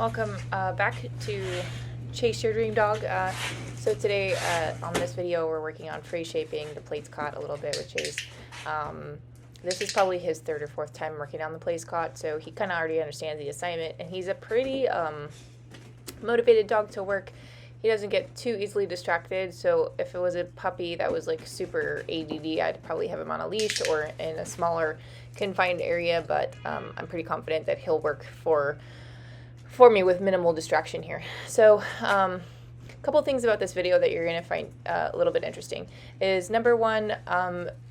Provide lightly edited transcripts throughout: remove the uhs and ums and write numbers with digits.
Welcome back to Chase Your Dream Dog. So today on this video we're working on free shaping the place cot a little bit with Chase. This is probably his third or fourth time working on the place cot, so he kind of already understands the assignment, and he's a pretty motivated dog to work. He doesn't get too easily distracted, so if it was a puppy that was like super ADD, I'd probably have him on a leash or in a smaller confined area, but I'm pretty confident that he'll work for me with minimal distraction here. So a couple things about this video that you're going to find a little bit interesting is, number one,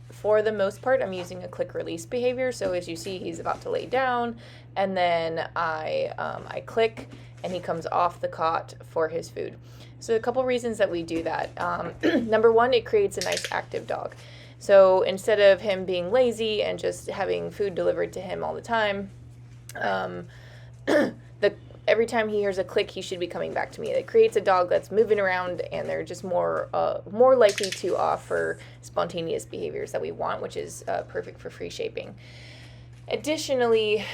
for the most part I'm using a click release behavior. So as you see, he's about to lay down, and then I click and he comes off the cot for his food. So a couple reasons that we do that. Number one, it creates a nice active dog. So instead of him being lazy and just having food delivered to him all the time, every time he hears a click, he should be coming back to me. It creates a dog that's moving around, and they're just more likely to offer spontaneous behaviors that we want, which is perfect for free shaping. Additionally,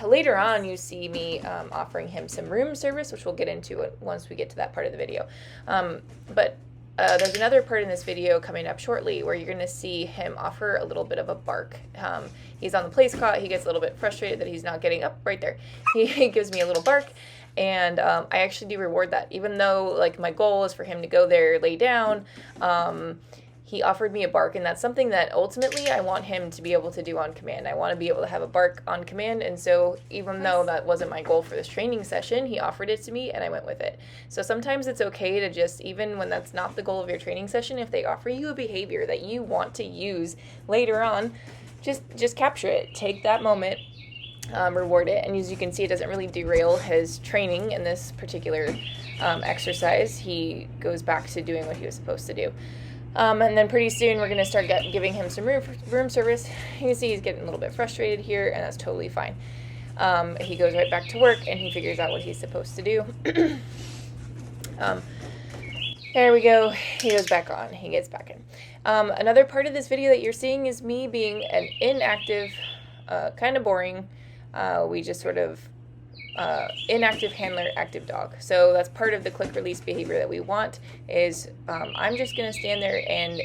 later on you see me offering him some room service, which we'll get into once we get to that part of the video. But there's another part in this video coming up shortly where you're going to see him offer a little bit of a bark. He's on the place cot. He gets a little bit frustrated that he's not getting up right there. He gives me a little bark, and I actually do reward that. Even though like my goal is for him to go there, lay down, he offered me a bark, and that's something that ultimately I want him to be able to do on command. I want to be able to have a bark on command, and so even though that wasn't my goal for this training session, he offered it to me and I went with it. So sometimes it's okay to just, even when that's not the goal of your training session, if they offer you a behavior that you want to use later on, just capture it. Take that moment, reward it, and as you can see, it doesn't really derail his training in this particular exercise. He goes back to doing what he was supposed to do. And then pretty soon we're going to start giving him some room service. You can see he's getting a little bit frustrated here, and that's totally fine. He goes right back to work, and he figures out what he's supposed to do. There we go. He goes back on. He gets back in. Another part of this video that you're seeing is me being an inactive, kind of boring, we just sort of inactive handler, active dog. So that's part of the click release behavior that we want is I'm just going to stand there, and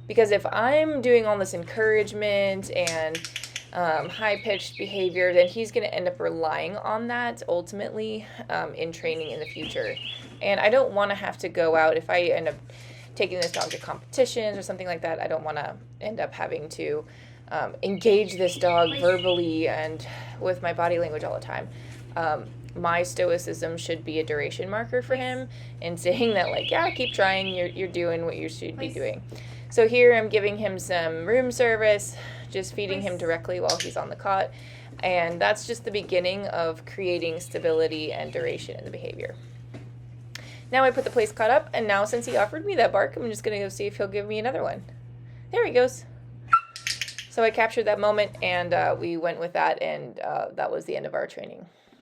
because if I'm doing all this encouragement and high-pitched behavior, then he's going to end up relying on that ultimately in training in the future. And I don't want to have to go out, if I end up taking this dog to competitions or something like that, I don't want to end up having to engage this dog verbally and with my body language all the time. My stoicism should be a duration marker for him, and saying that, like, yeah, keep trying, you're doing what you should be doing. So here I'm giving him some room service, just feeding him directly while he's on the cot, and that's just the beginning of creating stability and duration in the behavior. Now I put the place cot up, and now since he offered me that bark, I'm just going to go see if he'll give me another one. There he goes. So I captured that moment, and we went with that, and that was the end of our training.